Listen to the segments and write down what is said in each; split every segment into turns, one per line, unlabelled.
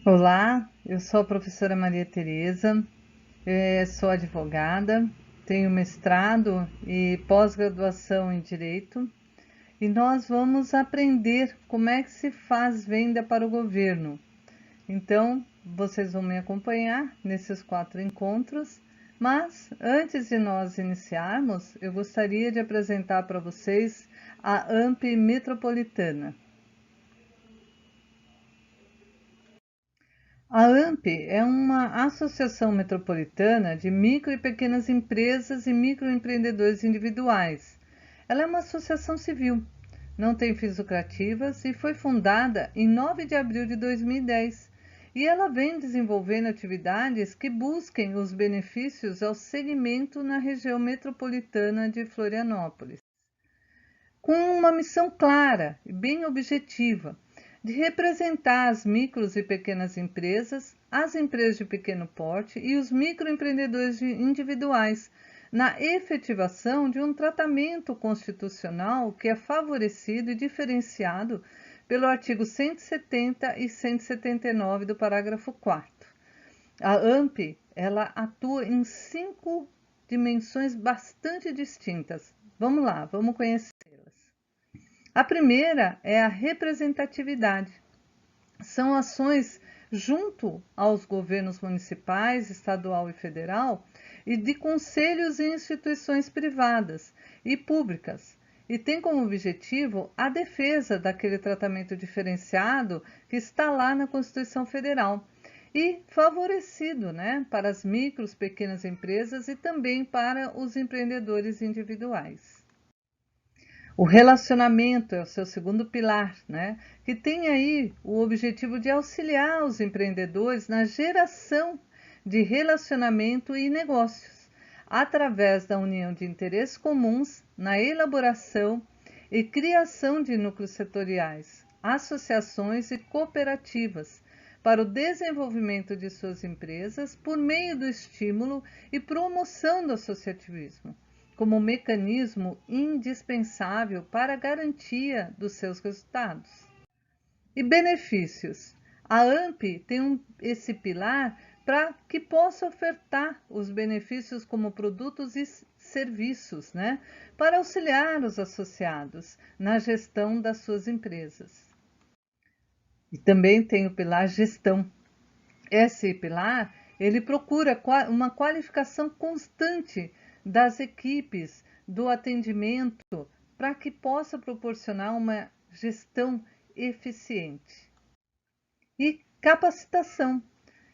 Olá, eu sou a professora Maria Tereza, sou advogada, tenho mestrado e pós-graduação em Direito e nós vamos aprender como é que se faz venda para o governo. Então, vocês vão me acompanhar nesses 4 encontros, mas antes de nós iniciarmos, eu gostaria de apresentar para vocês a AMP Metropolitana. A AMP é uma associação metropolitana de micro e pequenas empresas e microempreendedores individuais. Ela é uma associação civil, não tem fins lucrativos e foi fundada em 9 de abril de 2010. E ela vem desenvolvendo atividades que busquem os benefícios ao segmento na região metropolitana de Florianópolis, com uma missão clara e bem objetiva de representar as micros e pequenas empresas, as empresas de pequeno porte e os microempreendedores individuais na efetivação de um tratamento constitucional que é favorecido e diferenciado pelo artigo 170 e 179 do parágrafo 4º. A AMP, ela atua em 5 dimensões bastante distintas. Vamos lá, vamos conhecê-las. A primeira é a representatividade. São ações junto aos governos municipais, estadual e federal e de conselhos e instituições privadas e públicas, e tem como objetivo a defesa daquele tratamento diferenciado que está lá na Constituição Federal e favorecido, para as micros, pequenas empresas e também para os empreendedores individuais. O relacionamento é o seu segundo pilar, que tem aí o objetivo de auxiliar os empreendedores na geração de relacionamento e negócios, através da união de interesses comuns na elaboração e criação de núcleos setoriais, associações e cooperativas para o desenvolvimento de suas empresas por meio do estímulo e promoção do associativismo, como mecanismo indispensável para a garantia dos seus resultados. E benefícios. A AMP tem esse pilar para que possa ofertar os benefícios como produtos e serviços, para auxiliar os associados na gestão das suas empresas. E também tem o pilar gestão. Esse pilar, ele procura uma qualificação constante das equipes do atendimento para que possa proporcionar uma gestão eficiente. E capacitação.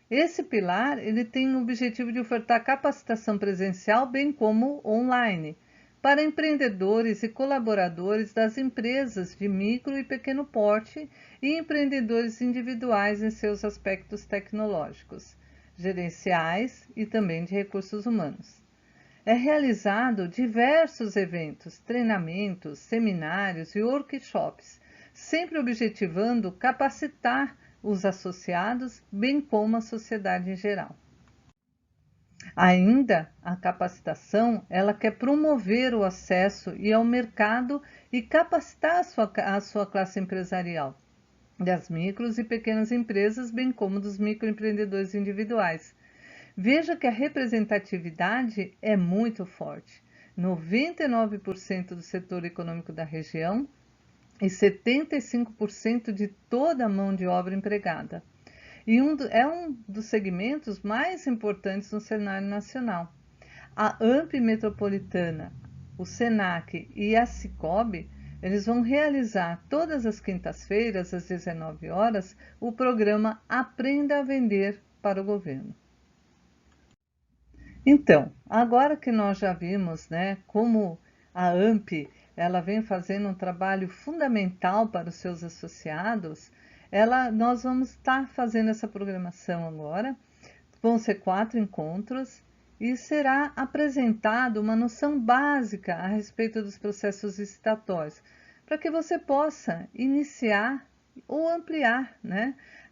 Esse pilar ele tem o objetivo de ofertar capacitação presencial bem como online para empreendedores e colaboradores das empresas de micro e pequeno porte e empreendedores individuais em seus aspectos tecnológicos, gerenciais e também de recursos humanos. É realizado diversos eventos, treinamentos, seminários e workshops, sempre objetivando capacitar os associados, bem como a sociedade em geral. Ainda a capacitação, ela quer promover o acesso ao mercado e capacitar a sua classe empresarial, das micros e pequenas empresas, bem como dos microempreendedores individuais. Veja que a representatividade é muito forte. 99% do setor econômico da região e 75% de toda a mão de obra empregada. E é um dos segmentos mais importantes no cenário nacional. A AMP Metropolitana, o SENAC e a Sicob, eles vão realizar todas as quintas-feiras, às 19 horas, o programa Aprenda a Vender para o Governo. Então, agora que nós já vimos, como a AMP ela vem fazendo um trabalho fundamental para os seus associados, nós vamos estar fazendo essa programação agora. Vão ser 4 encontros e será apresentada uma noção básica a respeito dos processos licitatórios, para que você possa iniciar ou ampliar,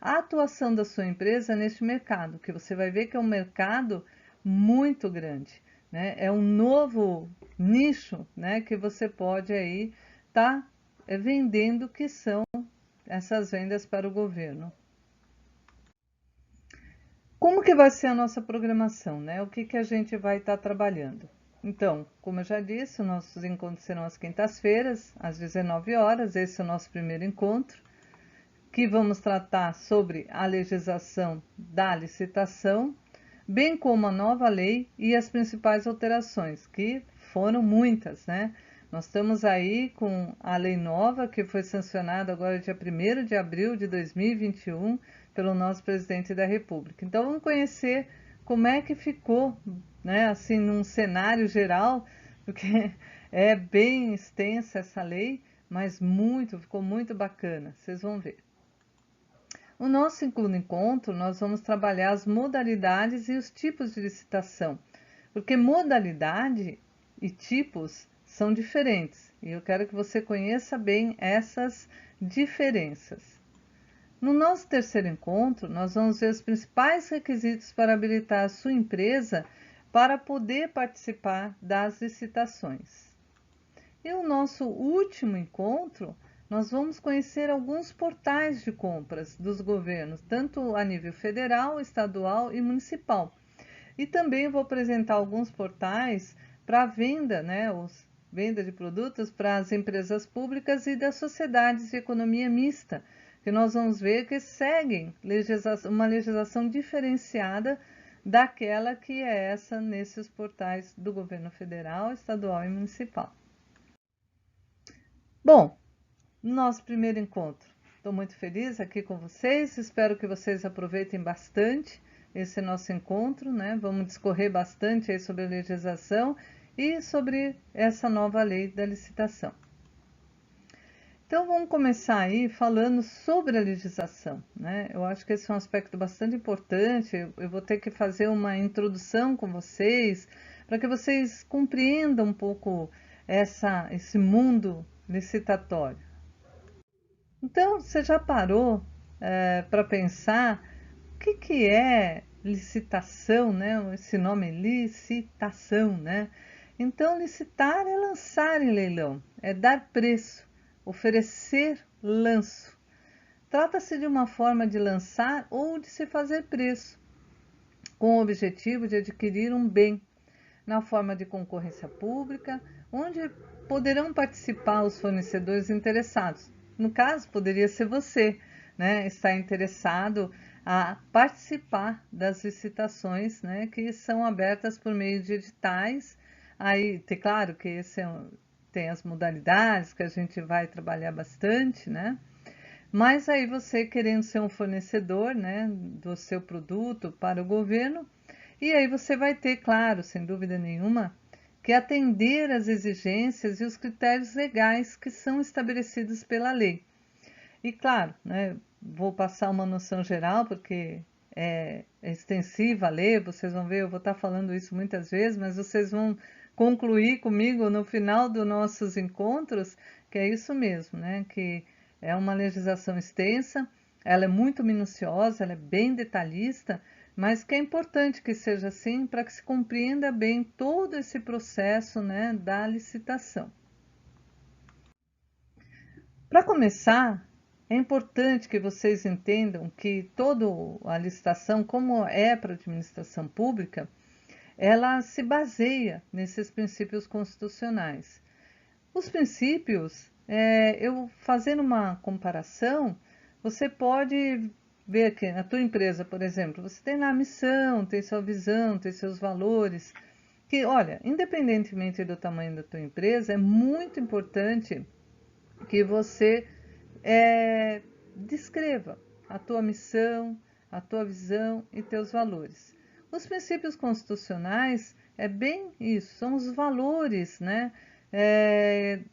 a atuação da sua empresa neste mercado, que você vai ver que é um mercado muito grande, É um novo nicho, que você pode aí estar vendendo, que são essas vendas para o governo. Como que vai ser a nossa programação, né? O que que a gente vai estar trabalhando? Então, como eu já disse, nossos encontros serão às quintas-feiras, às 19 horas. Esse é o nosso primeiro encontro, que vamos tratar sobre a legislação da licitação, bem como a nova lei e as principais alterações, que foram muitas, né? Nós estamos aí com a lei nova, que foi sancionada agora dia 1º de abril de 2021 pelo nosso presidente da República. Então vamos conhecer como é que ficou, né, assim, num cenário geral, porque é bem extensa essa lei, mas ficou muito bacana, vocês vão ver. No nosso segundo encontro, nós vamos trabalhar as modalidades e os tipos de licitação, porque modalidade e tipos são diferentes, e eu quero que você conheça bem essas diferenças. No nosso terceiro encontro, nós vamos ver os principais requisitos para habilitar a sua empresa para poder participar das licitações. E o nosso último encontro, nós vamos conhecer alguns portais de compras dos governos, tanto a nível federal, estadual e municipal. E também vou apresentar alguns portais para venda, né, venda de produtos para as empresas públicas e das sociedades de economia mista, que nós vamos ver que seguem uma legislação diferenciada daquela que é essa nesses portais do governo federal, estadual e municipal. Bom, nosso primeiro encontro. Estou muito feliz aqui com vocês, espero que vocês aproveitem bastante esse nosso encontro, né? Vamos discorrer bastante aí sobre a legislação e sobre essa nova lei da licitação. Então vamos começar aí falando sobre a legislação, né? Eu acho que esse é um aspecto bastante importante. Eu vou ter que fazer uma introdução com vocês para que vocês compreendam um pouco esse mundo licitatório. Então, você já parou para pensar o que é licitação, né? Esse nome licitação, né? Então, licitar é lançar em leilão, é dar preço, oferecer lanço. Trata-se de uma forma de lançar ou de se fazer preço, com o objetivo de adquirir um bem, na forma de concorrência pública, onde poderão participar os fornecedores interessados. No caso, poderia ser você, né? Está interessado a participar das licitações, né? Que são abertas por meio de editais. Aí, claro que tem as modalidades que a gente vai trabalhar bastante, né? Mas aí você querendo ser um fornecedor, né, do seu produto para o governo, e aí você vai ter, claro, sem dúvida nenhuma, que atender às exigências e os critérios legais que são estabelecidos pela lei. E claro, né, vou passar uma noção geral, porque é extensiva a lei, vocês vão ver, eu vou estar falando isso muitas vezes, mas vocês vão concluir comigo no final dos nossos encontros, que é isso mesmo, né, que é uma legislação extensa, ela é muito minuciosa, ela é bem detalhista, mas que é importante que seja assim para que se compreenda bem todo esse processo, né, da licitação. Para começar, é importante que vocês entendam que toda a licitação, como é para a administração pública, ela se baseia nesses princípios constitucionais. Os princípios, eu fazendo uma comparação, você pode ver que na tua empresa, por exemplo, você tem lá a missão, tem sua visão, tem seus valores, que, olha, independentemente do tamanho da tua empresa, é muito importante que você descreva a tua missão, a tua visão e teus valores. Os princípios constitucionais é bem isso, são os valores, né,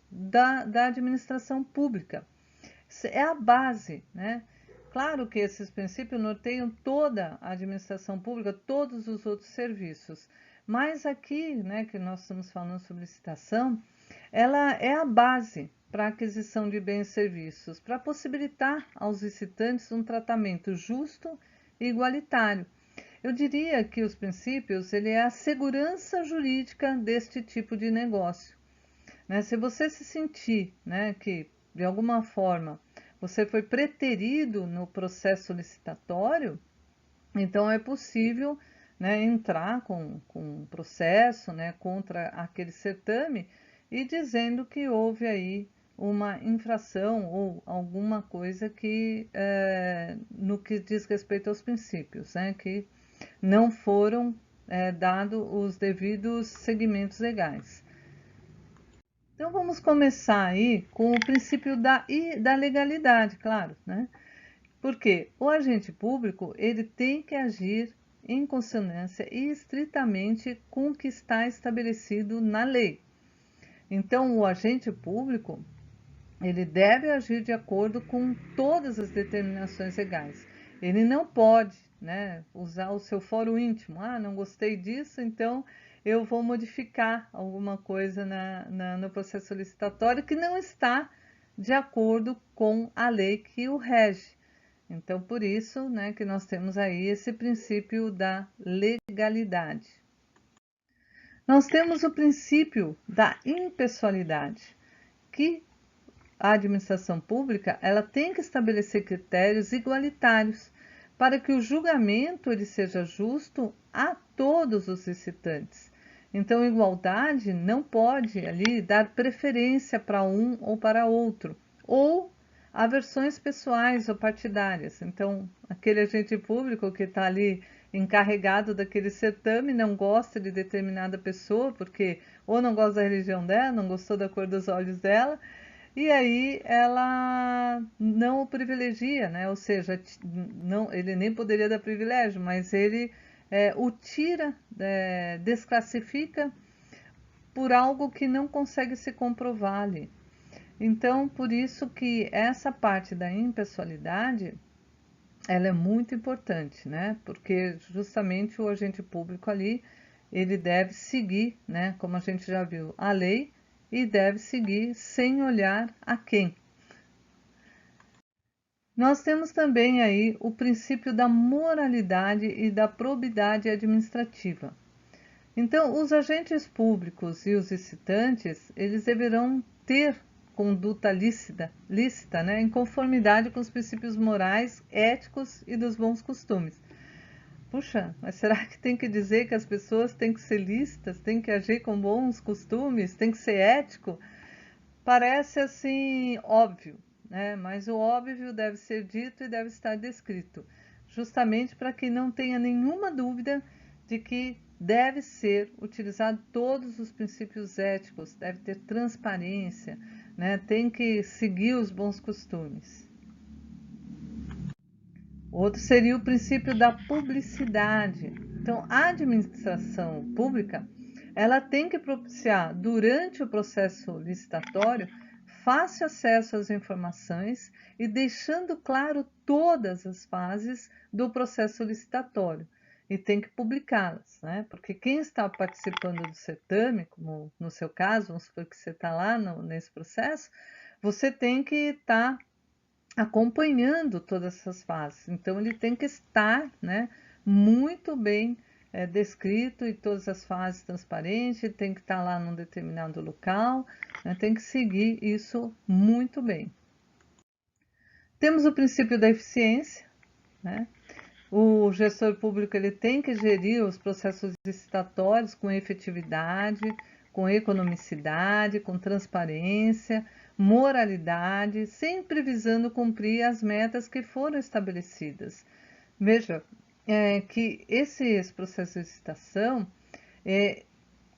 da administração pública. É a base, né? Claro que esses princípios norteiam toda a administração pública, todos os outros serviços. Mas aqui, né, que nós estamos falando sobre licitação, ela é a base para a aquisição de bens e serviços, para possibilitar aos licitantes um tratamento justo e igualitário. Eu diria que os princípios, ele é a segurança jurídica deste tipo de negócio. Né? Se você se sentir, né, que de alguma forma você foi preterido no processo licitatório, Então é possível, né, entrar com um processo, né, contra aquele certame e dizendo que houve aí uma infração ou alguma coisa que no que diz respeito aos princípios, né, que não foram dados os devidos segmentos legais. Então vamos começar aí com o princípio da legalidade, claro, né? Porque o agente público ele tem que agir em consonância e estritamente com o que está estabelecido na lei. Então o agente público ele deve agir de acordo com todas as determinações legais. Ele não pode, né, usar o seu foro íntimo. Ah, não gostei disso, então eu vou modificar alguma coisa no processo licitatório que não está de acordo com a lei que o rege. Então, por isso, né, que nós temos aí esse princípio da legalidade. Nós temos o princípio da impessoalidade, que a administração pública ela tem que estabelecer critérios igualitários para que o julgamento ele seja justo a todos os licitantes. Então, igualdade não pode ali dar preferência para um ou para outro, ou aversões pessoais ou partidárias. Então, aquele agente público que está ali encarregado daquele certame não gosta de determinada pessoa, porque ou não gosta da religião dela, não gostou da cor dos olhos dela, e aí ela não o privilegia, né? Ou seja, não, ele nem poderia dar privilégio, mas ele o tira, desclassifica por algo que não consegue se comprovar ali. Então, por isso que essa parte da impessoalidade, ela é muito importante, né? Porque justamente o agente público ali, ele deve seguir, né? Como a gente já viu, a lei e deve seguir sem olhar a quem. Nós temos também aí o princípio da moralidade e da probidade administrativa. Então, os agentes públicos e os licitantes, eles deverão ter conduta lícita, né, em conformidade com os princípios morais, éticos e dos bons costumes. Puxa, mas será que tem que dizer que as pessoas têm que ser lícitas, têm que agir com bons costumes, têm que ser ético? Parece assim óbvio, né? Mas o óbvio deve ser dito e deve estar descrito, justamente para que não tenha nenhuma dúvida de que deve ser utilizado todos os princípios éticos, deve ter transparência, né? Tem que seguir os bons costumes. Outro seria o princípio da publicidade. Então, a administração pública, ela tem que propiciar, durante o processo licitatório, fácil acesso às informações e deixando claro todas as fases do processo licitatório. E tem que publicá-las, né? Porque quem está participando do certame, como no seu caso, vamos supor que você está lá nesse processo, você tem que estar acompanhando todas essas fases. Então, ele tem que estar, né, muito bem descrito e todas as fases transparentes, tem que estar lá num determinado local, né, tem que seguir isso muito bem. Temos o princípio da eficiência, né? O gestor público ele tem que gerir os processos licitatórios com efetividade, com economicidade, com transparência, moralidade, sempre visando cumprir as metas que foram estabelecidas. Veja que esses processos de licitação,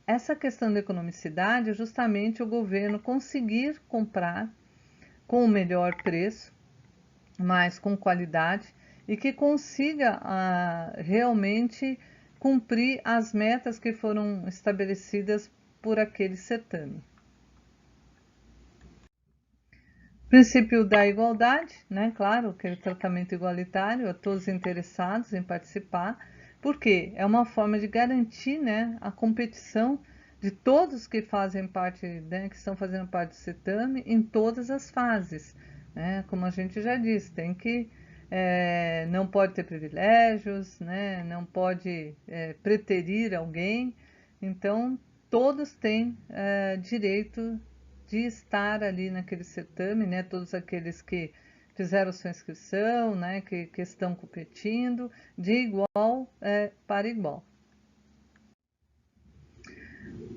essa questão da economicidade é justamente o governo conseguir comprar com o melhor preço, mas com qualidade e que consiga realmente cumprir as metas que foram estabelecidas por aquele certame. Princípio da igualdade, né? Claro, aquele tratamento igualitário a todos interessados em participar, porque é uma forma de garantir, né, a competição de todos que fazem parte, né, que estão fazendo parte do certame em todas as fases, né? Como a gente já disse, tem que não pode ter privilégios, né? Não pode preterir alguém, então todos têm direito de estar ali naquele certame, né? Todos aqueles que fizeram sua inscrição, né, que estão competindo de igual para igual.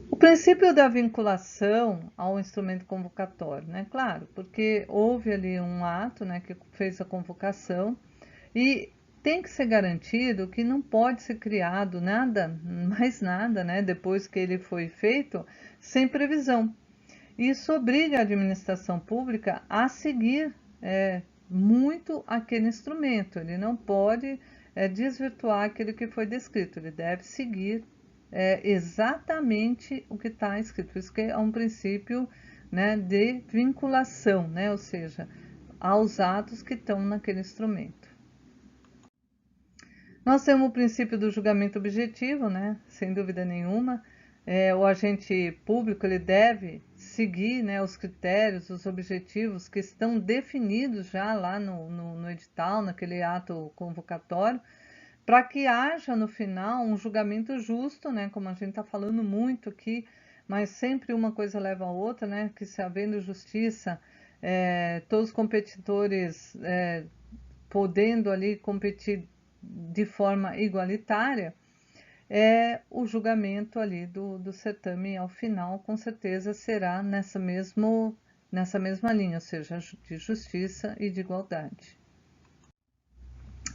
O princípio da vinculação ao instrumento convocatório, né? Claro, porque houve ali um ato, né, que fez a convocação e tem que ser garantido que não pode ser criado nada, mais nada, né, depois que ele foi feito, sem previsão. Isso obriga a administração pública a seguir muito aquele instrumento. Ele não pode desvirtuar aquilo que foi descrito, ele deve seguir exatamente o que está escrito. Isso que é um princípio, né, de vinculação, né, ou seja, aos atos que estão naquele instrumento. Nós temos o princípio do julgamento objetivo, né, sem dúvida nenhuma. O agente público ele deve seguir, né, os critérios, os objetivos que estão definidos já lá no edital, naquele ato convocatório, para que haja no final um julgamento justo, né, como a gente está falando muito aqui, mas sempre uma coisa leva a outra, né, que se havendo justiça, todos os competidores podendo ali competir de forma igualitária, o julgamento ali do certame ao final, com certeza será nessa mesma linha, ou seja, de justiça e de igualdade.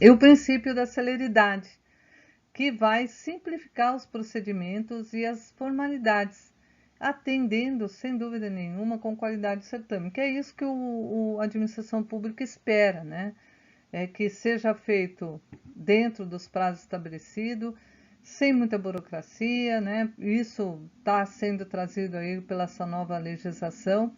E o princípio da celeridade, que vai simplificar os procedimentos e as formalidades, atendendo, sem dúvida nenhuma, com qualidade do certame, que é isso que a administração pública espera, né? Que seja feito dentro dos prazos estabelecidos, sem muita burocracia, né? Isso está sendo trazido aí pela essa nova legislação,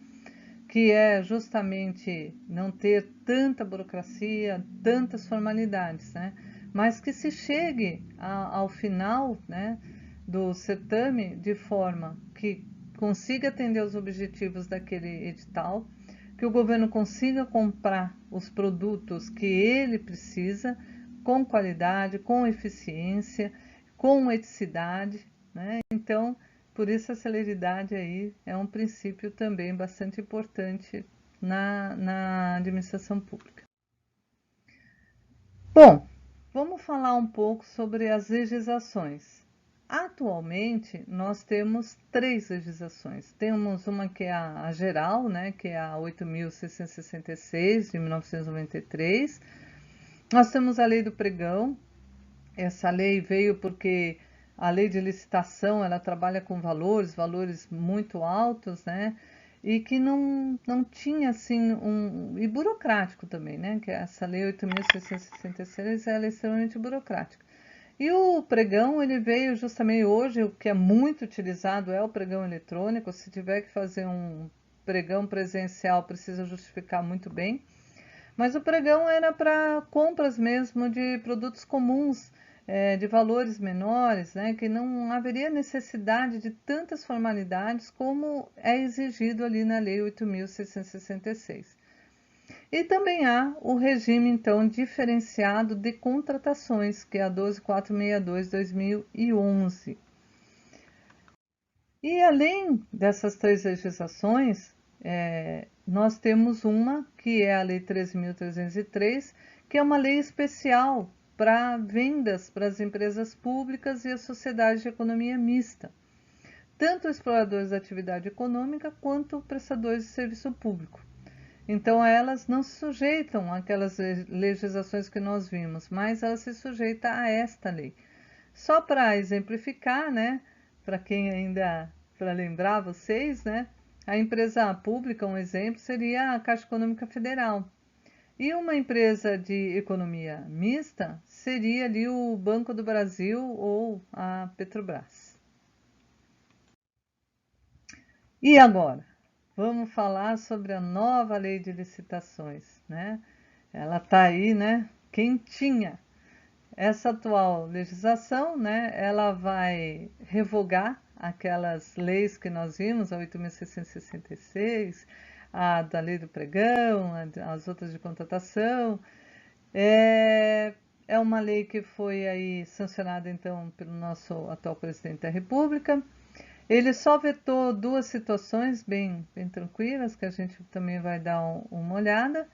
que é justamente não ter tanta burocracia, tantas formalidades, né? Mas que se chegue ao final, né, do certame de forma que consiga atender os objetivos daquele edital, que o governo consiga comprar os produtos que ele precisa, com qualidade, com eficiência, com eticidade, né? Então, por isso a celeridade aí é um princípio também bastante importante na administração pública. Bom, vamos falar um pouco sobre as legislações. Atualmente, nós temos 3 legislações. Temos uma que é a geral, né, que é a 8.666, de 1993. Nós temos a lei do pregão. Essa lei veio porque a lei de licitação, ela trabalha com valores muito altos, né? E que não tinha, assim, e burocrático também, né? Que essa lei 8.666, ela é extremamente burocrática. E o pregão, ele veio justamente hoje, o que é muito utilizado é o pregão eletrônico. Se tiver que fazer um pregão presencial, precisa justificar muito bem. Mas o pregão era para compras mesmo de produtos comuns, de valores menores, né, que não haveria necessidade de tantas formalidades como é exigido ali na Lei 8.666. E também há o regime, então, diferenciado de contratações, que é a 12.462/2011. E além dessas 3 legislações, nós temos uma, que é a Lei 13.303, que é uma lei especial para vendas para as empresas públicas e as sociedades de economia mista, tanto exploradores da atividade econômica quanto prestadores de serviço público. Então, elas não se sujeitam àquelas legislações que nós vimos, mas elas se sujeitam a esta lei. Só para exemplificar, né, para quem ainda, para lembrar vocês, né, a empresa pública, um exemplo, seria a Caixa Econômica Federal. E uma empresa de economia mista seria ali o Banco do Brasil ou a Petrobras. E agora? Vamos falar sobre a nova lei de licitações, né? Ela está aí, né, quentinha. Essa atual legislação, né, ela vai revogar aquelas leis que nós vimos, a 8.666, a da lei do pregão, as outras de contratação. É uma lei que foi aí sancionada, então, pelo nosso atual presidente da República. Ele só vetou 2 situações bem tranquilas, que a gente também vai dar uma olhada,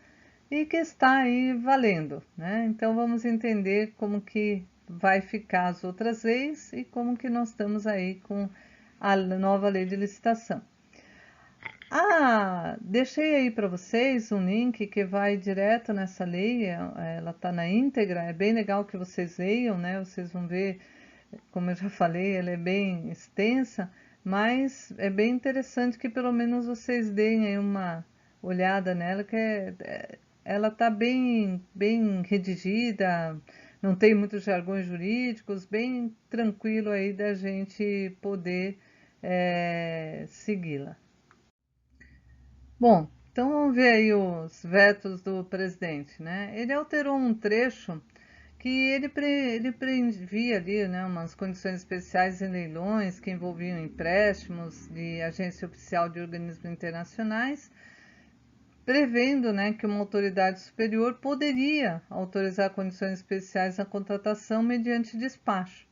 e que está aí valendo, né? Então vamos entender como que vai ficar as outras leis e como que nós estamos aí com a nova lei de licitação. Deixei aí para vocês um link que vai direto nessa lei, ela está na íntegra, é bem legal que vocês leiam, né? Vocês vão ver, como eu já falei, ela é bem extensa, mas é bem interessante que pelo menos vocês deem aí uma olhada nela, que ela está bem redigida, não tem muitos jargões jurídicos, bem tranquilo aí da gente poder segui-la. Bom, então vamos ver aí os vetos do presidente, né? Ele alterou um trecho que ele previa ali, né, umas condições especiais em leilões que envolviam empréstimos de agência oficial de organismos internacionais, prevendo, né, que uma autoridade superior poderia autorizar condições especiais na contratação mediante despacho.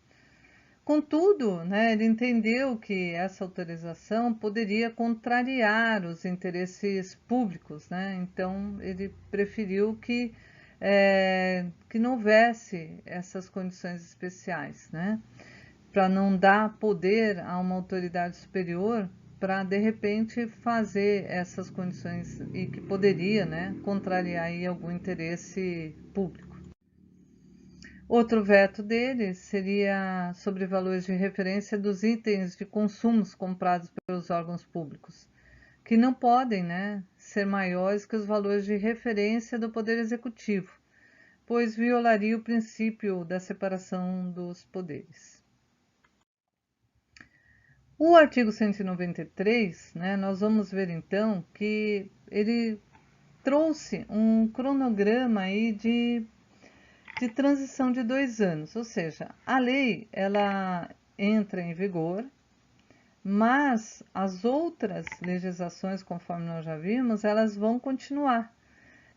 Contudo, né, ele entendeu que essa autorização poderia contrariar os interesses públicos, né? Então ele preferiu que não houvesse essas condições especiais, né? Para não dar poder a uma autoridade superior para de repente fazer essas condições e que poderia, né, contrariar aí algum interesse público. Outro veto dele seria sobre valores de referência dos itens de consumos comprados pelos órgãos públicos, que não podem, né, ser maiores que os valores de referência do Poder Executivo, pois violaria o princípio da separação dos poderes. O artigo 193, né, nós vamos ver então que ele trouxe um cronograma aí de transição de 2 anos, ou seja, a lei ela entra em vigor, mas as outras legislações, conforme nós já vimos, elas vão continuar.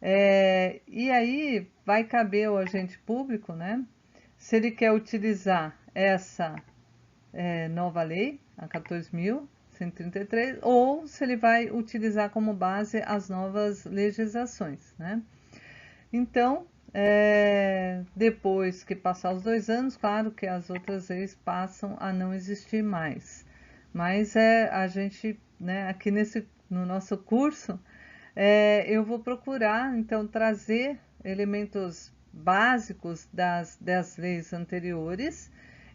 E aí vai caber ao agente público, né, se ele quer utilizar essa nova lei, a 14.133, ou se ele vai utilizar como base as novas legislações, né? Então, depois que passar os 2 anos, claro que as outras leis passam a não existir mais. Mas a gente, né, aqui no nosso curso, eu vou procurar, então, trazer elementos básicos das leis anteriores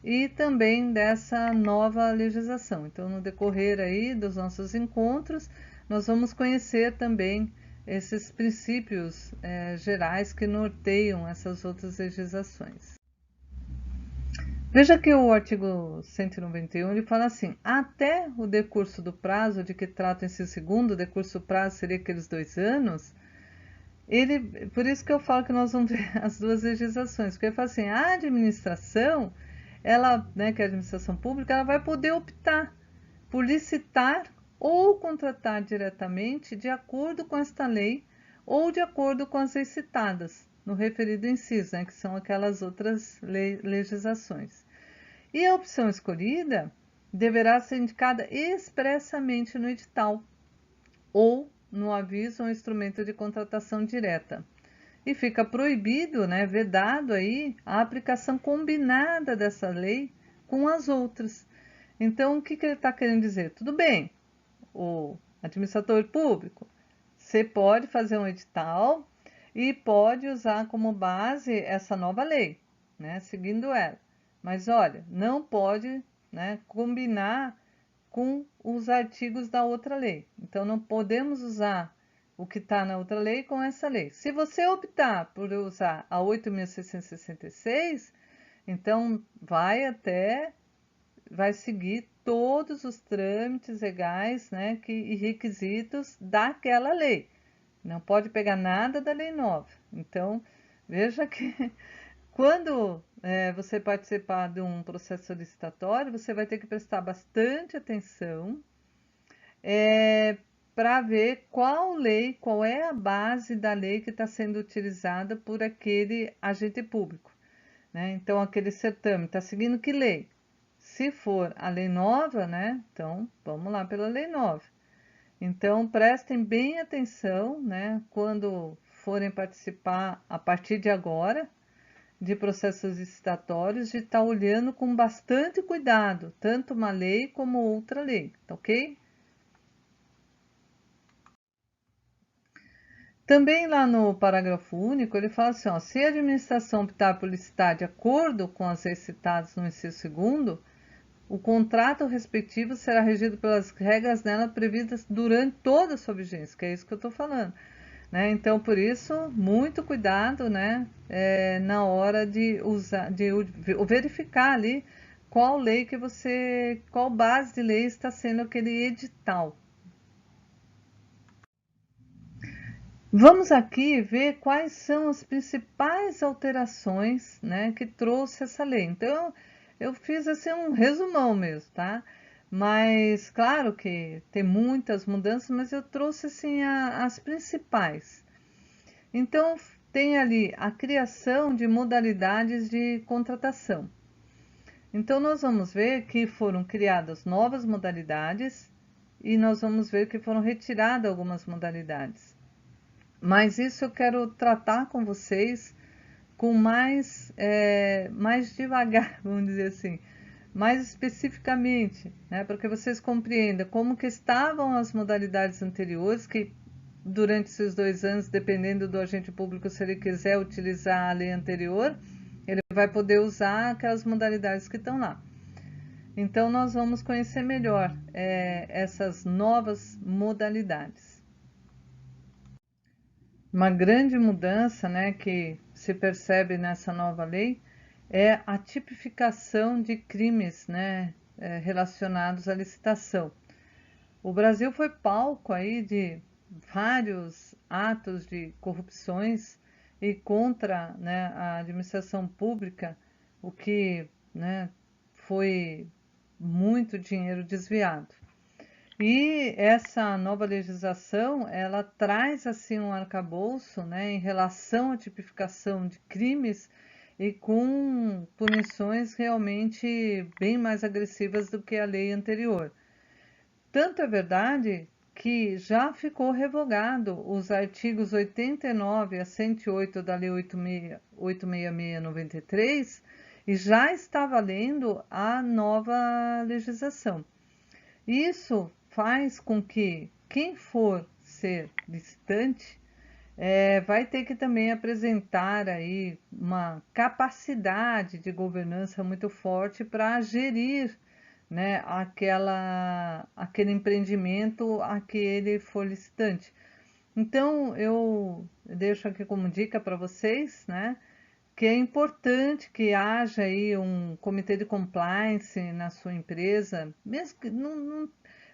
e também dessa nova legislação. Então, no decorrer aí dos nossos encontros, nós vamos conhecer também esses princípios gerais que norteiam essas outras legislações. Veja que o artigo 191 ele fala assim: até o decurso do prazo de que trata esse segundo, o decurso do prazo seria aqueles 2 anos. Por isso que eu falo que nós vamos ver as duas legislações, porque ele fala assim: a administração, ela, né, que é a administração pública, ela vai poder optar por licitar ou contratar diretamente de acordo com esta lei ou de acordo com as leis citadas no referido inciso, né, que são aquelas outras legislações. E a opção escolhida deverá ser indicada expressamente no edital ou no aviso ou instrumento de contratação direta. E fica proibido, né, vedado aí, a aplicação combinada dessa lei com as outras. Então, o que ele está querendo dizer? Tudo bem, o administrador público, você pode fazer um edital e pode usar como base essa nova lei, né, seguindo ela. Mas olha, não pode, né, combinar com os artigos da outra lei. Então, não podemos usar o que está na outra lei com essa lei. Se você optar por usar a 8.666, então vai seguir todos os trâmites legais, né, e requisitos daquela lei. Não pode pegar nada da lei nova. Então, veja que quando você participar de um processo licitatório, você vai ter que prestar bastante atenção para ver qual é a base da lei que está sendo utilizada por aquele agente público, né? Então, aquele certame está seguindo que lei? Se for a lei nova, né? Então, vamos lá pela lei nova. Então, prestem bem atenção, né? Quando forem participar a partir de agora de processos licitatórios, de estar olhando com bastante cuidado, tanto uma lei como outra lei, tá ok? Também lá no parágrafo único, ele fala assim, ó, se a administração optar por licitar de acordo com as leis citadas no inciso segundo, o contrato respectivo será regido pelas regras nela previstas durante toda a sua vigência, que é isso que eu estou falando. Né? Então, por isso, muito cuidado, né, na hora de usar, de verificar ali qual lei que você, qual base de lei está sendo aquele edital. Vamos aqui ver quais são as principais alterações, né, que trouxe essa lei. Então, eu fiz assim um resumão mesmo, tá? Mas, claro que tem muitas mudanças, mas eu trouxe assim as principais. Então, tem ali a criação de modalidades de contratação. Então, nós vamos ver que foram criadas novas modalidades e nós vamos ver que foram retiradas algumas modalidades. Mas isso eu quero tratar com vocês com mais devagar, vamos dizer assim, mais especificamente, né, para que vocês compreendam como que estavam as modalidades anteriores, que durante esses 2 anos, dependendo do agente público, se ele quiser utilizar a lei anterior, ele vai poder usar aquelas modalidades que estão lá. Então, nós vamos conhecer melhor essas novas modalidades. Uma grande mudança, né, que se percebe nessa nova lei é a tipificação de crimes, né, relacionados à licitação. O Brasil foi palco aí de vários atos de corrupções e contra, né, a administração pública, o que, né, foi muito dinheiro desviado. E essa nova legislação, ela traz assim um arcabouço, né, em relação à tipificação de crimes e com punições realmente bem mais agressivas do que a lei anterior. Tanto é verdade que já ficou revogado os artigos 89 a 108 da Lei 866/93 e já está valendo a nova legislação. Isso faz com que quem for ser licitante vai ter que também apresentar aí uma capacidade de governança muito forte para gerir, né, aquele empreendimento a que ele for licitante. Então, eu deixo aqui como dica para vocês, né, que é importante que haja aí um comitê de compliance na sua empresa, mesmo que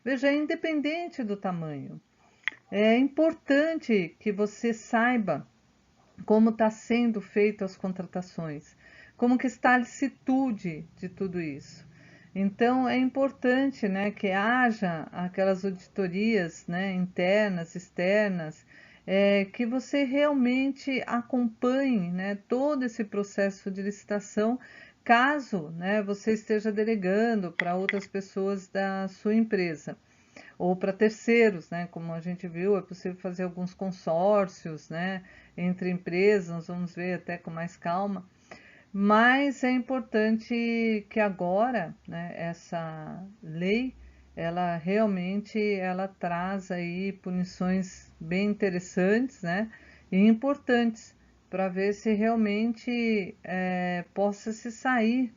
veja, independente do tamanho. É importante que você saiba como está sendo feito as contratações, como que está a licitude de tudo isso. Então, é importante, né, que haja aquelas auditorias, né, internas, externas, que você realmente acompanhe, né, todo esse processo de licitação, caso, né, você esteja delegando para outras pessoas da sua empresa ou para terceiros, né? Como a gente viu, é possível fazer alguns consórcios, né? Entre empresas, nós vamos ver até com mais calma. Mas é importante que agora, né, essa lei, ela realmente ela traz aí punições bem interessantes, né? E importantes para ver se realmente possa se sair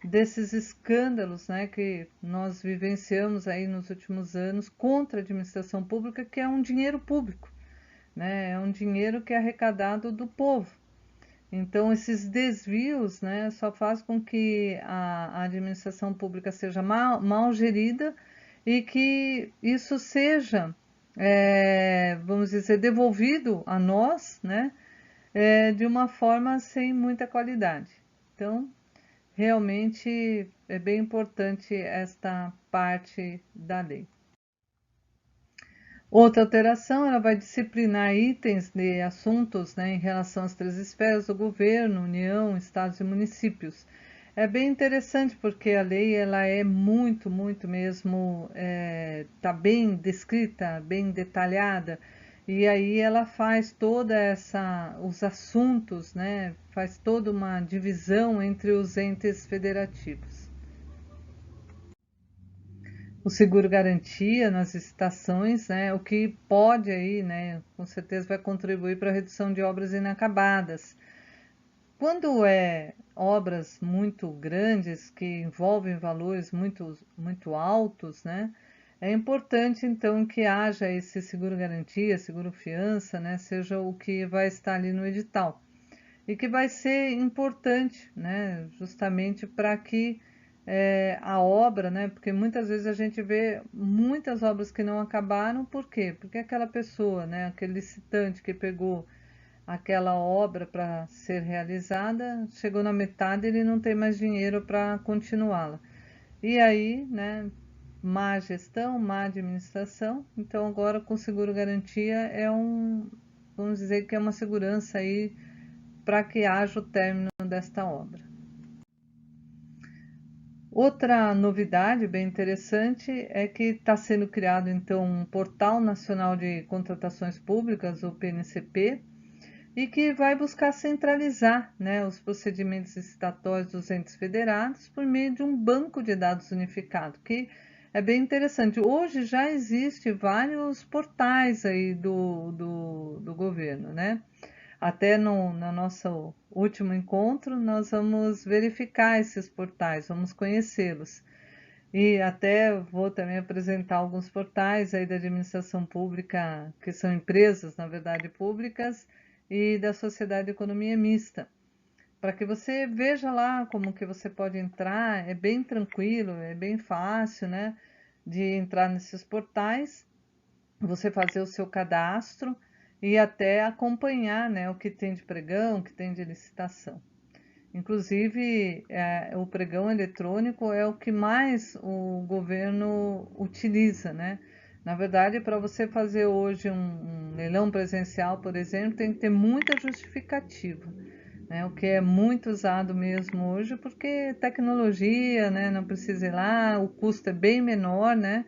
desses escândalos, né, que nós vivenciamos aí nos últimos anos contra a administração pública, que é um dinheiro público, né, é um dinheiro que é arrecadado do povo. Então, esses desvios, né, só faz com que a administração pública seja mal gerida e que isso seja, vamos dizer, devolvido a nós, né, de uma forma sem muita qualidade. Então, realmente é bem importante esta parte da lei. Outra alteração, ela vai disciplinar itens de assuntos, né, em relação às 3 esferas do governo, União, Estados e municípios. É bem interessante porque a lei ela é muito mesmo, tá bem descrita, bem detalhada. e aí ela faz os assuntos, né? Faz toda uma divisão entre os entes federativos. O seguro-garantia nas licitações, né? O que pode aí, né? Com certeza vai contribuir para a redução de obras inacabadas. Quando obras muito grandes que envolvem valores muito altos, né? É importante então que haja esse seguro-garantia, seguro-fiança, né? Seja o que vai estar ali no edital. E que vai ser importante, né? Justamente para que a obra, né? Porque muitas vezes a gente vê muitas obras que não acabaram, por quê? Porque aquela pessoa, né? Aquele licitante que pegou aquela obra para ser realizada, chegou na metade, ele não tem mais dinheiro para continuá-la. E aí, né, má gestão, má administração, então agora com seguro garantia vamos dizer que é uma segurança aí para que haja o término desta obra. Outra novidade bem interessante é que está sendo criado então um Portal Nacional de Contratações Públicas, o PNCP, e que vai buscar centralizar, né, os procedimentos licitatórios dos entes federados por meio de um banco de dados unificado, que é bem interessante. Hoje já existe vários portais aí do governo, né? Até no nosso último encontro, nós vamos verificar esses portais, vamos conhecê-los. E até vou também apresentar alguns portais aí da administração pública, que são empresas, na verdade, públicas, e da sociedade de economia mista, para que você veja lá como que você pode entrar, é bem tranquilo, é bem fácil, né, de entrar nesses portais, você fazer o seu cadastro e até acompanhar, né, o que tem de pregão, o que tem de licitação. Inclusive, o pregão eletrônico é o que mais o governo utiliza, né? Na verdade, para você fazer hoje um leilão presencial, por exemplo, tem que ter muita justificativa, né? O que é muito usado mesmo hoje, porque tecnologia, né? Não precisa ir lá, o custo é bem menor, né?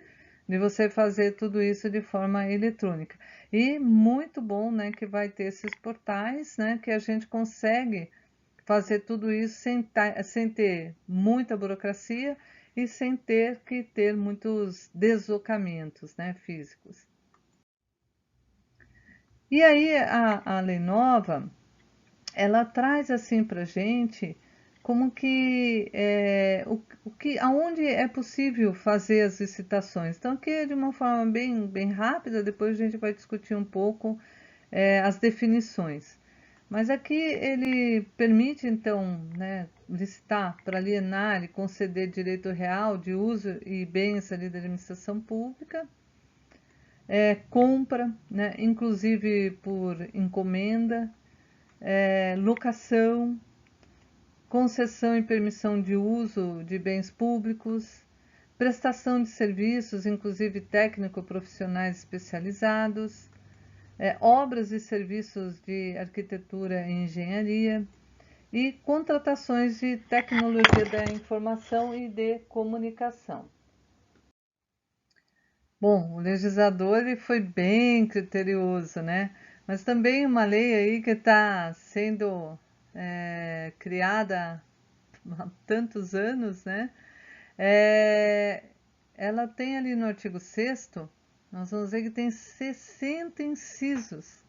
De você fazer tudo isso de forma eletrônica. E muito bom, né? Que vai ter esses portais, né? Que a gente consegue fazer tudo isso sem ter muita burocracia e sem ter que ter muitos deslocamentos, né, físicos. E aí a lei nova, ela traz assim para gente como que aonde é possível fazer as licitações. Então aqui de uma forma bem rápida, depois a gente vai discutir um pouco as definições. Mas aqui ele permite, então, né, licitar para alienar e conceder direito real de uso e bens ali da administração pública, compra, né, inclusive por encomenda, locação, concessão e permissão de uso de bens públicos, prestação de serviços, inclusive técnico-profissionais especializados, obras e serviços de arquitetura e engenharia e contratações de tecnologia da informação e de comunicação. Bom, o legislador ele foi bem criterioso, né? Mas também uma lei aí que está sendo criada há tantos anos, né? É, ela tem ali no artigo 6º, nós vamos ver que tem 60 incisos.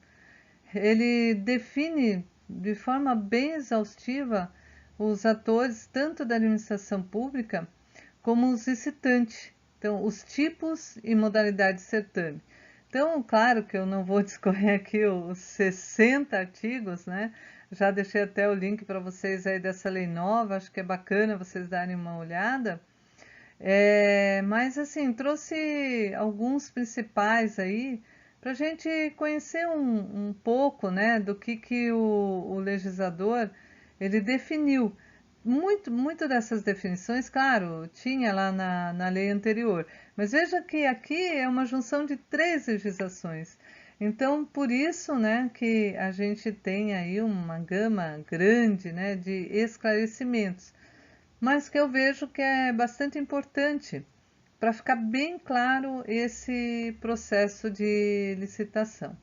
Ele define de forma bem exaustiva os atores tanto da administração pública como os licitantes. Então, os tipos e modalidades de certame. Então, claro que eu não vou discorrer aqui os 60 artigos, né? Já deixei até o link para vocês aí dessa lei nova, acho que é bacana vocês darem uma olhada. Mas assim, trouxe alguns principais aí para a gente conhecer um pouco, né, do que o legislador ele definiu. Muito dessas definições, claro, tinha lá na lei anterior, mas veja que aqui é uma junção de 3 legislações. Então, por isso, né, que a gente tem aí uma gama grande, né, de esclarecimentos, mas que eu vejo que é bastante importante para ficar bem claro esse processo de licitação.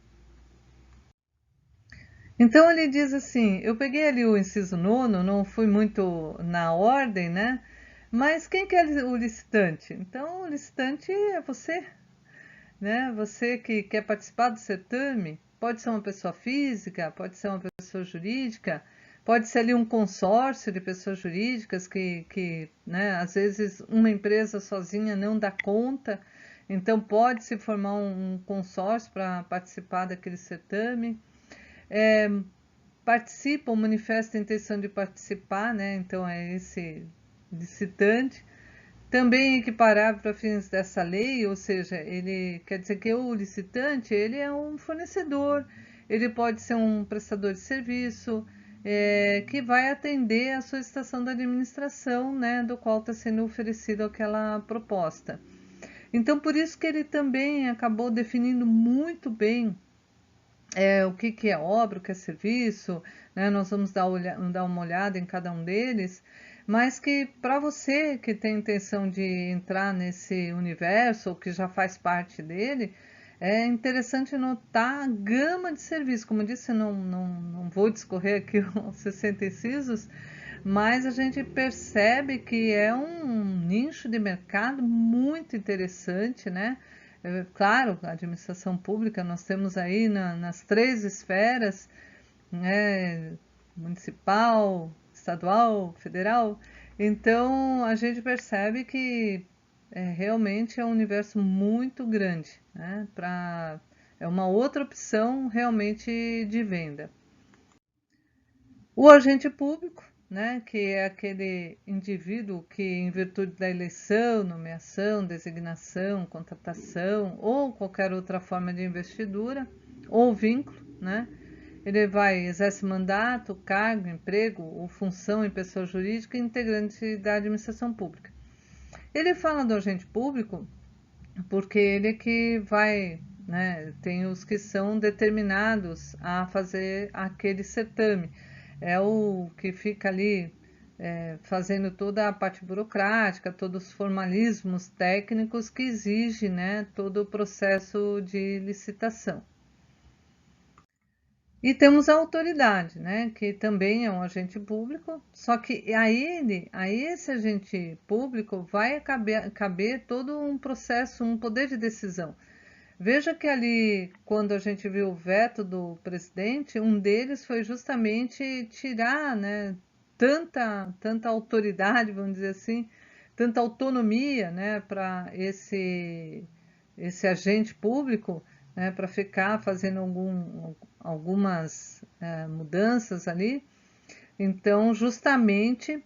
Então ele diz assim, eu peguei ali o inciso nono, não fui muito na ordem, né? Mas quem que é o licitante? Então o licitante é você, né? Você que quer participar do certame, pode ser uma pessoa física, pode ser uma pessoa jurídica, pode ser ali um consórcio de pessoas jurídicas que né, às vezes uma empresa sozinha não dá conta, então pode se formar um consórcio para participar daquele certame. É, participam, manifestam a intenção de participar, né? Então é esse licitante. Também equiparável para fins dessa lei, ou seja, ele quer dizer que o licitante ele é um fornecedor, ele pode ser um prestador de serviço que vai atender a solicitação da administração, né, do qual está sendo oferecida aquela proposta. Então, por isso que ele também acabou definindo muito bem o que é obra, o que é serviço, né? Nós vamos dar uma olhada em cada um deles, mas que para você que tem intenção de entrar nesse universo ou que já faz parte dele, é interessante notar a gama de serviços. Como eu disse, não vou discorrer aqui os 60 incisos, mas a gente percebe que é um nicho de mercado muito interessante, né? Claro, a administração pública, nós temos aí nas três esferas, né, municipal, estadual, federal, então a gente percebe que realmente é um universo muito grande, né, é uma outra opção realmente de venda. O agente público, né, que é aquele indivíduo que, em virtude da eleição, nomeação, designação, contratação ou qualquer outra forma de investidura ou vínculo, né, ele exerce mandato, cargo, emprego ou função em pessoa jurídica integrante da administração pública. Ele fala do agente público porque ele que vai, né, tem os que são determinados a fazer aquele certame. É o que fica ali fazendo toda a parte burocrática, todos os formalismos técnicos que exige, né, todo o processo de licitação. E temos a autoridade, né, que também é um agente público, só que a esse agente público vai caber todo um processo, um poder de decisão. Veja que ali, quando a gente viu o veto do presidente, um deles foi justamente tirar, né, tanta autoridade, vamos dizer assim, tanta autonomia, né, para esse agente público, né, para ficar fazendo algumas mudanças ali. Então, justamente,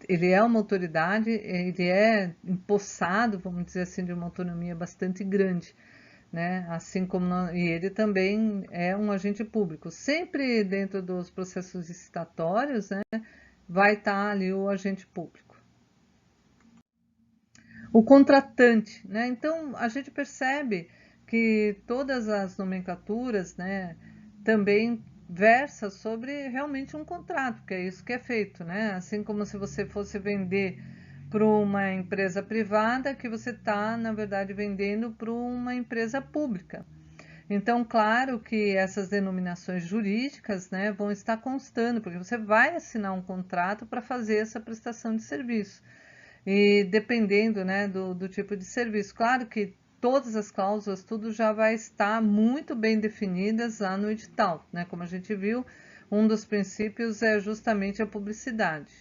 ele é uma autoridade, ele é empossado, vamos dizer assim, de uma autonomia bastante grande, né? Assim como e ele também é um agente público. Sempre dentro dos processos licitatórios, né, vai estar ali o agente público. O contratante, né? Então a gente percebe que todas as nomenclaturas, né, também versa sobre realmente um contrato, que é isso que é feito, né? Assim como se você fosse vender para uma empresa privada, que você está, na verdade, vendendo para uma empresa pública. Então, claro que essas denominações jurídicas, né, vão estar constando, porque você vai assinar um contrato para fazer essa prestação de serviço. E dependendo, né, do tipo de serviço. Claro que todas as cláusulas, tudo já vai estar muito bem definidas lá no edital, né? Como a gente viu, um dos princípios é justamente a publicidade.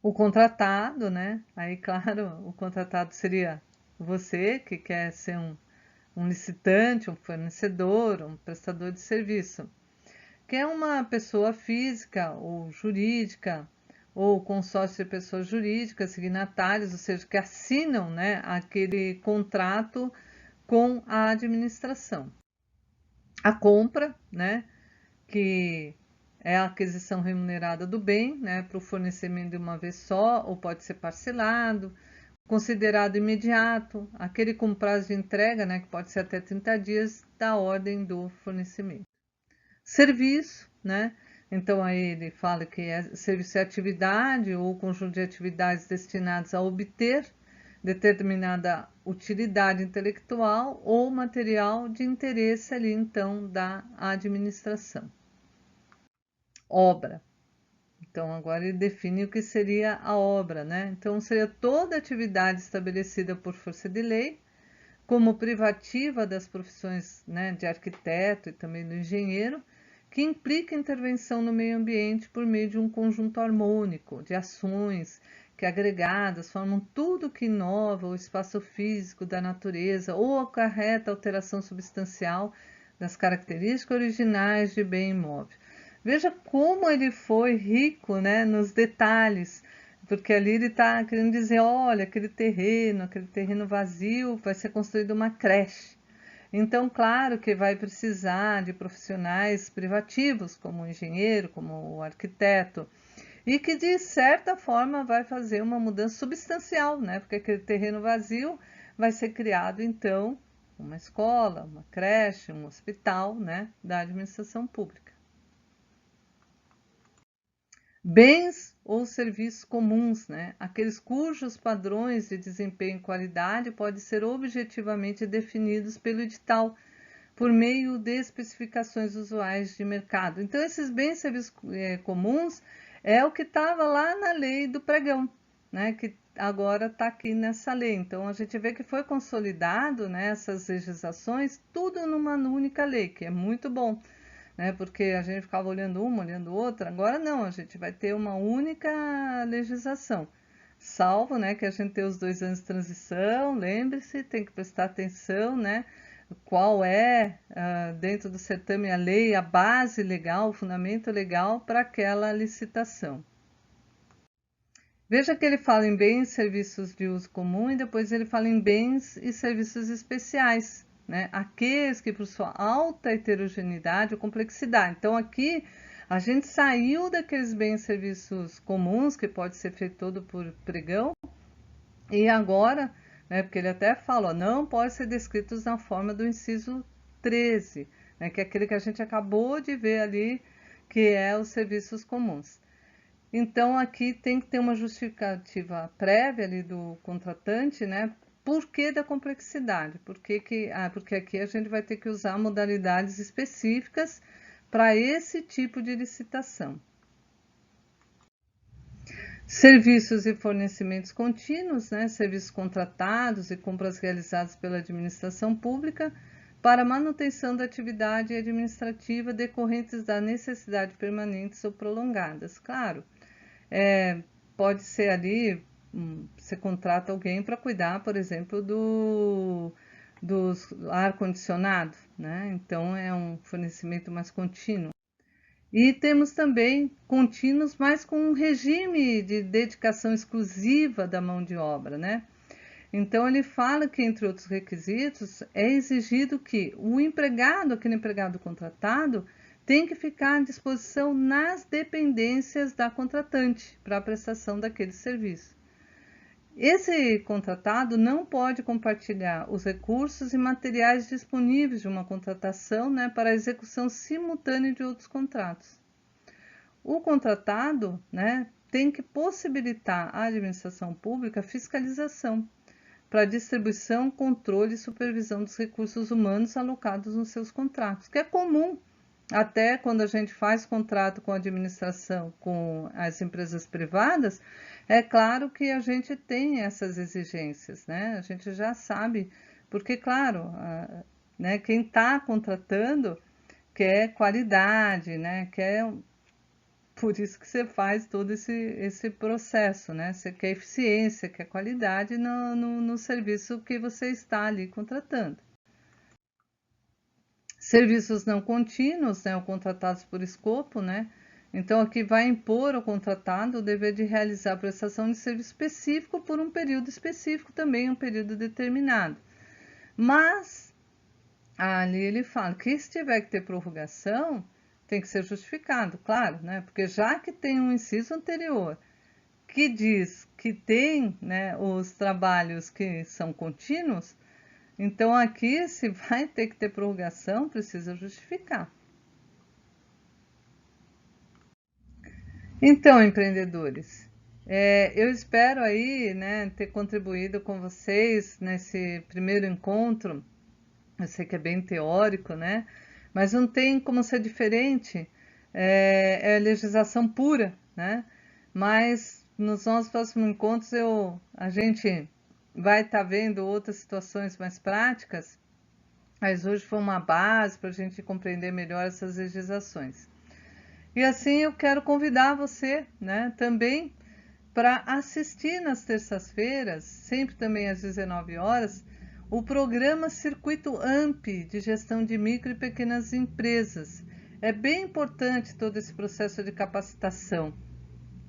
O contratado, né? Aí, claro, o contratado seria você que quer ser um licitante, um fornecedor, um prestador de serviço, que é uma pessoa física ou jurídica, ou consórcio de pessoas jurídicas, signatários, ou seja, que assinam, né, aquele contrato com a administração. A compra, né, que é a aquisição remunerada do bem, né, para o fornecimento de uma vez só, ou pode ser parcelado, considerado imediato, aquele com prazo de entrega, né, que pode ser até 30 dias da ordem do fornecimento. Serviço, né? Então aí ele fala que serviço é atividade ou conjunto de atividades destinadas a obter determinada utilidade intelectual ou material de interesse ali, então, da administração. Obra. Então, agora ele define o que seria a obra, né? Então, seria toda atividade estabelecida por força de lei, como privativa das profissões, né, de arquiteto e também do engenheiro, que implica intervenção no meio ambiente por meio de um conjunto harmônico de ações que agregadas formam tudo que inova o espaço físico da natureza ou acarreta alteração substancial das características originais de bem imóvel. Veja como ele foi rico, né, nos detalhes, porque ali ele está querendo dizer, olha, aquele terreno vazio, vai ser construída uma creche. Então, claro que vai precisar de profissionais privativos, como o engenheiro, como o arquiteto, e que de certa forma vai fazer uma mudança substancial, né? Porque aquele terreno vazio vai ser criado, então, uma escola, uma creche, um hospital, né, da administração pública. Bens ou serviços comuns, né? Aqueles cujos padrões de desempenho e qualidade podem ser objetivamente definidos pelo edital, por meio de especificações usuais de mercado. Então, esses bens e serviços comuns é o que estava lá na lei do pregão, né? Que agora está aqui nessa lei. Então, a gente vê que foi consolidado, né, essas legislações, tudo numa única lei, que é muito bom, né? Porque a gente ficava olhando uma, olhando outra. Agora não, a gente vai ter uma única legislação. Salvo, né, que a gente tem os 2 anos de transição, lembre-se, tem que prestar atenção, né? Qual é, dentro do certame, a lei, a base legal, o fundamento legal para aquela licitação. Veja que ele fala em bens e serviços de uso comum e depois ele fala em bens e serviços especiais, né? Aqueles que, por sua alta heterogeneidade ou complexidade. Então, aqui a gente saiu daqueles bens e serviços comuns, que pode ser feito todo por pregão, e agora, né, porque ele até fala, ó, não pode ser descritos na forma do inciso 13, né, que é aquele que a gente acabou de ver ali, que é os serviços comuns. Então, aqui tem que ter uma justificativa prévia ali do contratante, né? Por que da complexidade? Porque aqui a gente vai ter que usar modalidades específicas para esse tipo de licitação. Serviços e fornecimentos contínuos, né? Serviços contratados e compras realizadas pela administração pública para manutenção da atividade administrativa decorrentes da necessidade permanentes ou prolongadas. Claro, pode ser ali, você contrata alguém para cuidar, por exemplo, do ar-condicionado, né? Então, é um fornecimento mais contínuo. E temos também contínuos, mas com um regime de dedicação exclusiva da mão de obra, né? Então, ele fala que, entre outros requisitos, é exigido que o empregado, aquele empregado contratado, tem que ficar à disposição nas dependências da contratante para a prestação daquele serviço. Esse contratado não pode compartilhar os recursos e materiais disponíveis de uma contratação, né, para a execução simultânea de outros contratos. O contratado, né, tem que possibilitar à administração pública a fiscalização para distribuição, controle e supervisão dos recursos humanos alocados nos seus contratos, que é comum até quando a gente faz contrato com a administração, com as empresas privadas, é claro que a gente tem essas exigências, né? A gente já sabe, porque, claro, né, quem está contratando quer qualidade, né? Por isso que você faz todo esse processo, né? Você quer eficiência, quer qualidade no serviço que você está ali contratando. Serviços não contínuos, né, ou contratados por escopo, né? Então, aqui vai impor ao contratado o dever de realizar a prestação de serviço específico por um período específico, também um período determinado. Mas, ali ele fala que se tiver que ter prorrogação, tem que ser justificado, claro, né? Porque já que tem um inciso anterior que diz que tem, né, os trabalhos que são contínuos, então aqui, se vai ter que ter prorrogação, precisa justificar. Então, empreendedores, Eu espero aí, né, ter contribuído com vocês nesse primeiro encontro. Eu sei que é bem teórico, né? Mas não tem como ser diferente. É legislação pura, né? Mas nos nossos próximos encontros a gente vai estar vendo outras situações mais práticas, mas hoje foi uma base para a gente compreender melhor essas legislações. E assim eu quero convidar você, né, também para assistir nas terças-feiras, sempre também às 19 horas, o programa Circuito AMP de gestão de micro e pequenas empresas. É bem importante todo esse processo de capacitação,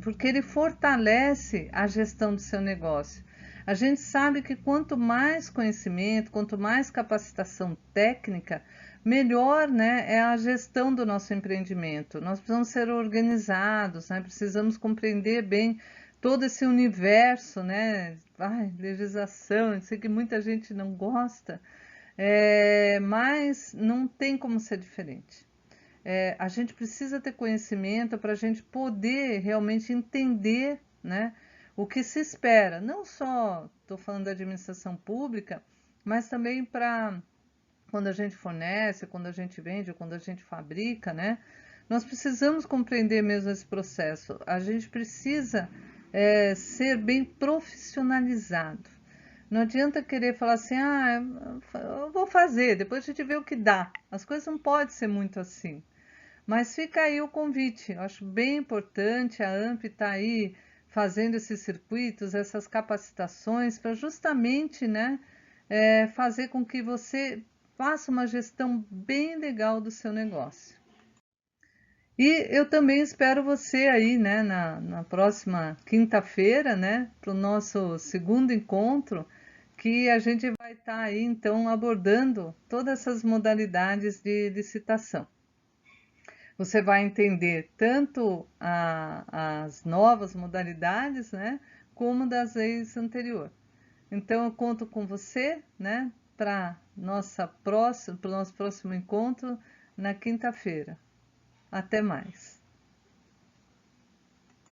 porque ele fortalece a gestão do seu negócio. A gente sabe que quanto mais conhecimento, quanto mais capacitação técnica, melhor, né, é a gestão do nosso empreendimento. Nós precisamos ser organizados, né, precisamos compreender bem todo esse universo, né, legislação, eu sei que muita gente não gosta, mas não tem como ser diferente. A gente precisa ter conhecimento para a gente poder realmente entender, né, o que se espera. Não só estou falando da administração pública, mas também para quando a gente fornece, quando a gente vende, quando a gente fabrica, né? Nós precisamos compreender mesmo esse processo. A gente precisa ser bem profissionalizado. Não adianta querer falar assim, eu vou fazer, depois a gente vê o que dá. As coisas não podem ser muito assim. Mas fica aí o convite, eu acho bem importante, a AMP está aí fazendo esses circuitos, essas capacitações, para justamente, né, fazer com que você faça uma gestão bem legal do seu negócio. E eu também espero você aí, né, na próxima quinta-feira, né, para o nosso segundo encontro, que a gente vai estar aí, então, abordando todas essas modalidades de licitação. Você vai entender tanto as novas modalidades, né, como das leis anteriores. Então, eu conto com você, né, para o nosso próximo encontro na quinta-feira. Até mais.